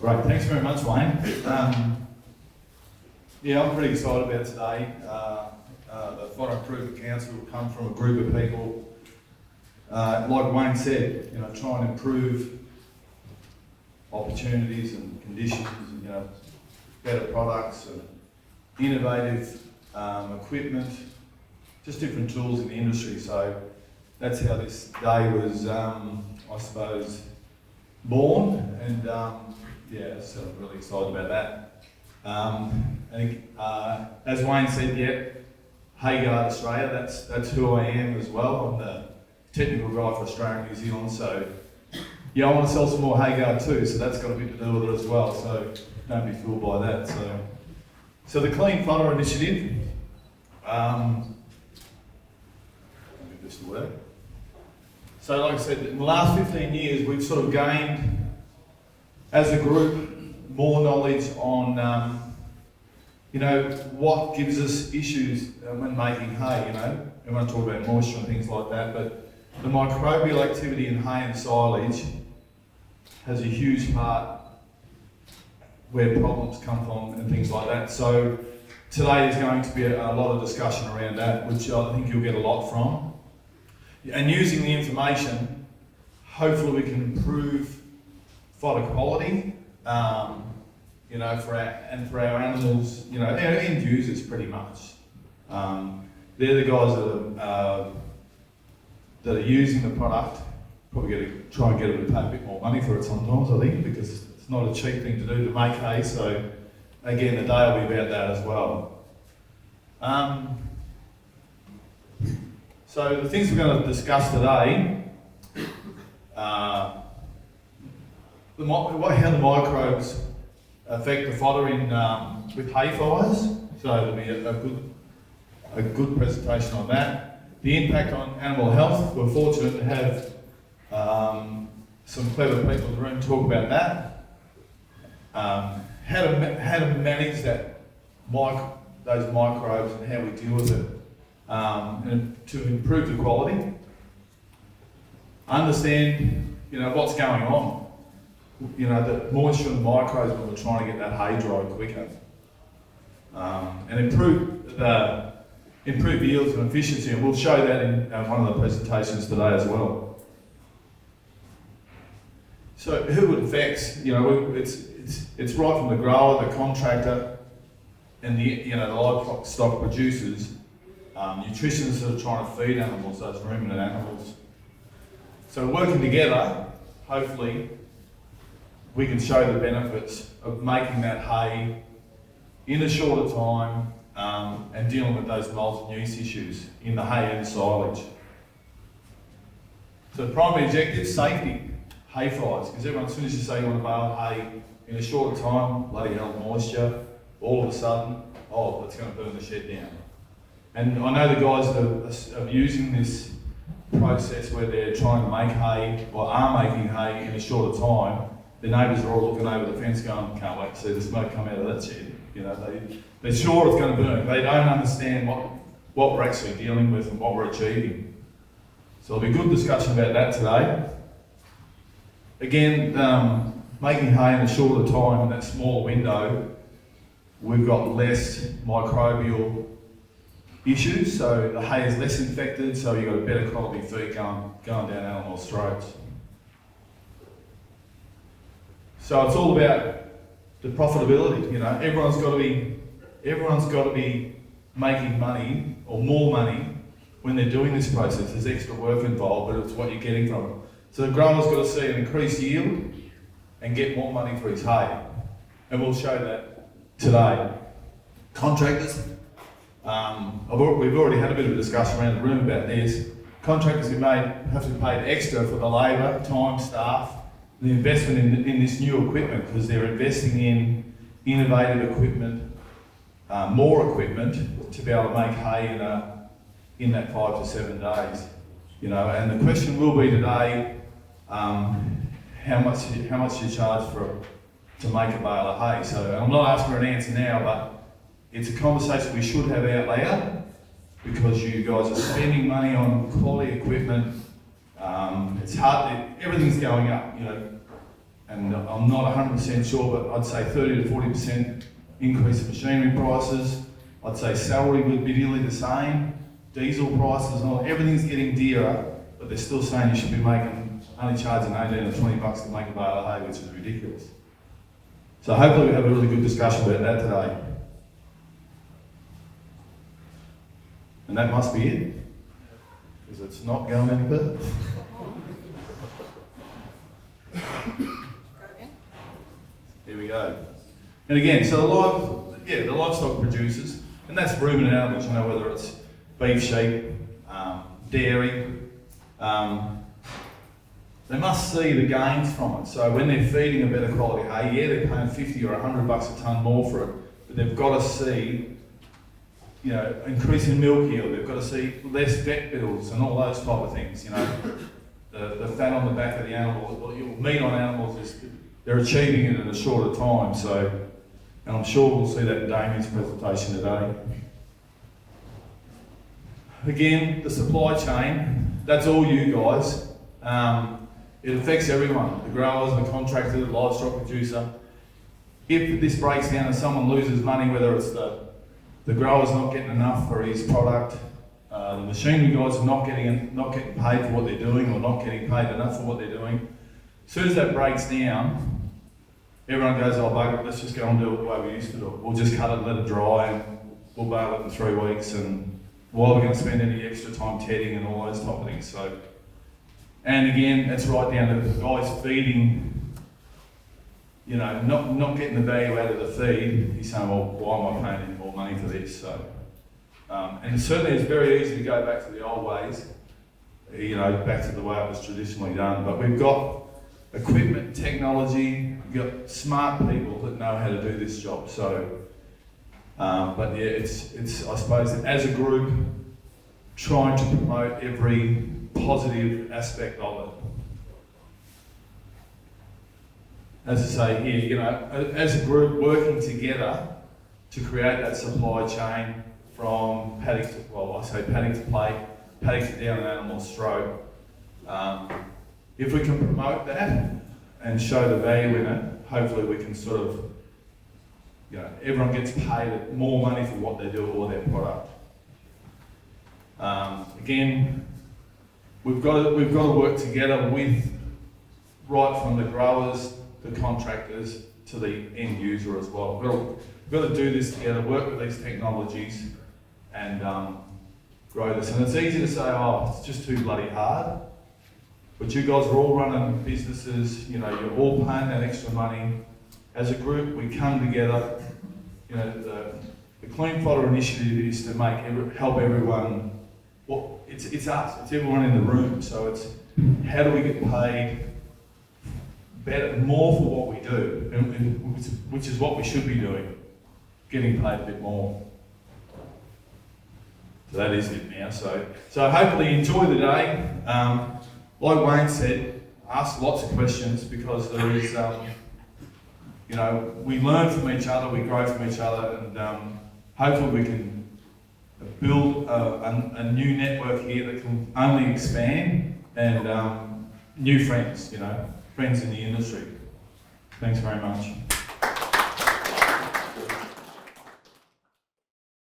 Great, thanks very much, Wayne. Yeah, I'm pretty excited about today. The Fodder Improvement Council will come from a group of people, like Wayne said, try and improve opportunities and conditions, and, better products and innovative equipment, just different tools in the industry. So that's how this day was, I suppose, born, and so I'm really excited about that. As Wayne said, HayGuard Australia, that's who I am as well. I'm the technical guy for Australia and New Zealand, so I want to sell some more HayGuard too, so that's got a bit to do with it as well, so don't be fooled by that. So the Clean Fodder Initiative, let me just work. So like I said, in the last 15 years, we've sort of gained, as a group, more knowledge on, what gives us issues when making hay, Everyone talks about moisture and things like that, but the microbial activity in hay and silage has a huge part where problems come from and things like that. So today is going to be a lot of discussion around that, which I think you'll get a lot from. And using the information, hopefully we can improve fodder quality, for our animals, our end users pretty much. They're the guys that are using the product. Probably going to try and get them to pay a bit more money for it sometimes, I think, because it's not a cheap thing to do to make hay. So again, the day will be about that as well. So the things we're going to discuss today, how the microbes affect the fodder with hay fires. So it'll be a good presentation on that. The impact on animal health. We're fortunate to have some clever people in the room talk about that. How to manage those microbes and how we deal with it, and to improve the quality. Understand, what's going on. The moisture and microbes when we're trying to get that hay dry quicker, and improve yields and efficiency, and we'll show that in one of the presentations today as well. So who it affects? It's right from the grower, the contractor, and the livestock producers, nutritionists that are trying to feed animals, those ruminant animals. So working together, hopefully, we can show the benefits of making that hay in a shorter time, and dealing with those mold and use issues in the hay and silage. So the primary objective, safety. Hay fires, because everyone, as soon as you say you want to bale hay in a shorter time, bloody hell, moisture, all of a sudden, it's going to burn the shed down. And I know the guys that are using this process where they're trying to make hay, or are making hay in a shorter time, their neighbours are all looking over the fence going, can't wait to see the smoke come out of that shed. They're sure it's going to burn. They don't understand what we're actually dealing with and what we're achieving. So there'll be good discussion about that today. Again, making hay in a shorter time, in that small window, we've got less microbial issues, so the hay is less infected, so you've got a better quality feed going down animals' throats. So it's all about the profitability. Everyone's got to be making money or more money when they're doing this process. There's extra work involved, but it's what you're getting from it. So the grower's got to see an increased yield and get more money for his hay. And we'll show that today. Contractors, we've already had a bit of a discussion around the room about this. Contractors have to be paid extra for the labour, time, staff, the investment in this new equipment, because they're investing in innovative equipment, more equipment, to be able to make hay in that 5 to 7 days. And the question will be today, how much do you charge to make a bale of hay? So I'm not asking for an answer now, but it's a conversation we should have out loud, because you guys are spending money on quality equipment. It's hard, everything's going up, and I'm not 100% sure, but I'd say 30 to 40% increase in machinery prices. I'd say salary would be nearly the same. Diesel prices and all, everything's getting dearer, but they're still saying you should be only charging 18 or 20 bucks to make a bale of hay, which is ridiculous. So hopefully we have a really good discussion about that today. And that must be it, because it's not going any further. Here we go. And again, so the livestock producers, and that's ruminant animals, you know, whether it's beef, sheep, dairy, they must see the gains from it. So when they're feeding a better quality hay, yeah, they're paying 50 or 100 bucks a tonne more for it, but they've got to see, you know, increasing milk yield. They've got to see less vet bills and all those type of things. You know, the fat on the back of the animal, well, meat on animals is they're achieving it in a shorter time. So, and I'm sure we'll see that in Damien's presentation today. Again, the supply chain, that's all you guys. It affects everyone, the growers, the contractor, the livestock producer. If this breaks down and someone loses money, whether it's the grower's not getting enough for his product, the machinery guys are not getting paid for what they're doing or not getting paid enough for what they're doing. As soon as that breaks down, everyone goes, oh bugger, let's just go and do it the way we used to do it. We'll just cut it and let it dry and we'll bale it in 3 weeks, and why are we going to spend any extra time tedding and all those type of things? So, and again, that's right down to the guys feeding, you know, not getting the value out of the feed. He's saying, well, why am I paying any more money for this? So, and certainly it's very easy to go back to the old ways, you know, back to the way it was traditionally done. But we've got equipment, technology, we've got smart people that know how to do this job. So, but yeah, it's I suppose as a group trying to promote every positive aspect of it. As I say here, you know, as a group working together to create that supply chain from paddock to, well, I say paddock to plate, paddock to down an animal's throat. If we can promote that and show the value in it, hopefully we can sort of, you know, everyone gets paid more money for what they do or their product. Again, we've got to work together with, right from the growers, the contractors, to the end user as well. We've got to do this together, work with these technologies, and grow this. And it's easy to say, oh, it's just too bloody hard. But you guys are all running businesses, you know, you're all paying that extra money. As a group, we come together. You know, the Clean Fodder Initiative is to help everyone. Well, it's us, it's everyone in the room. So it's how do we get paid better, more for what we do, which is what we should be doing, getting paid a bit more. So that is it now. So hopefully you enjoy the day. Like Wayne said, ask lots of questions, because there is, you know, we learn from each other, we grow from each other, and hopefully we can build a new network here that can only expand, and new friends, you know, friends in the industry. Thanks very much.